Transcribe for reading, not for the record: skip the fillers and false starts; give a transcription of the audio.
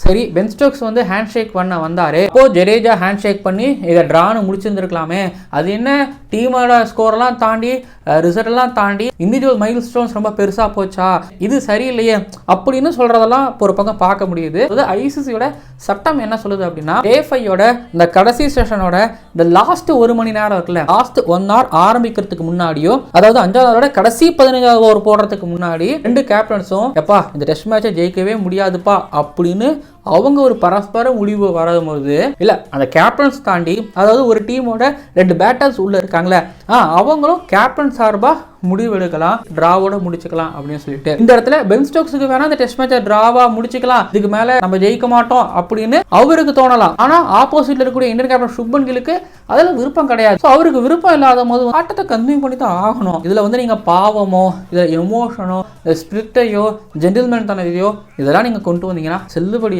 சரி, Ben Stokes வந்து hand shake பண்ண வந்தாரு. இப்போ ஜடேஜா ஹேண்ட் ஷேக் பண்ணி இதை ட்ரான்னு முடிச்சிருந்துருக்கலாமே. அது என்ன டீமோட ஸ்கோரெல்லாம் தாண்டி ரிசல்ட் எல்லாம் தாண்டி இண்டிவிஜுவல் மைல் ஸ்டோன்ஸ் ரொம்ப பெருசா போச்சா, இது சரியில்லையே அப்படின்னு சொல்றதெல்லாம் ஒரு பக்கம் பார்க்க முடியுது. ஐசிசியோட சட்டம் என்ன சொல்லுது அப்படின்னா, டே 5ோட இந்த கடைசி செஷனோட இந்த லாஸ்ட் 1 மணி நேரம் இருக்குல்ல, லாஸ்ட் 1 hour ஆரம்பிக்கிறதுக்கு முன்னாடியோ, அதாவது 5வது ஓவரோட கடைசி 15வது ஓவர் போடுறதுக்கு முன்னாடி 2 கேப்டன்ஸும் எப்பா இந்த டெஸ்ட் மேட்சை ஜெயிக்கவே முடியாதுப்பா அப்படின்னு அவங்க ஒரு பரஸ்பர முடிவு வரும்போது, இல்ல அந்த கேப்டன்ஸ் தாண்டி, அதாவது ஒரு டீமோட 2 பேட்டர்ஸ் உள்ள இருக்காங்களே, அவங்களும் கேப்டன் சார்பா முடிவு எடுக்கலாம், டிராவோட முடிச்சுக்கலாம் அப்படின்னு சொல்லிட்டு இந்த இடத்துல பென் ஸ்டோக்ஸுக்கு வேணா இந்த டெஸ்ட் மேட்சை டிராவா முடிச்சுக்கலாம், இதுக்கு மேல நம்ம ஜெயிக்க மாட்டோம் அப்படின்னு அவருக்கு தோணலாம். ஆனா ஆப்போசிட்ல இருக்கக்கூடிய இந்தியன் கேப்டன் சுப்மன் கில்லுக்கு அதுல விருப்பம் கிடையாது. அவருக்கு விருப்பம் இல்லாத போது ஆட்டத்தை கன்டினியூ பண்ணி தான் ஆகணும். இதுல வந்து நீங்க பாவமோ, இதுல எமோஷனோ, ஸ்பிரிட்டையோ, ஜென்டில்மேன் தனத்தையோ இதெல்லாம் நீங்க கொண்டு வந்தீங்கன்னா செல்லுபடியா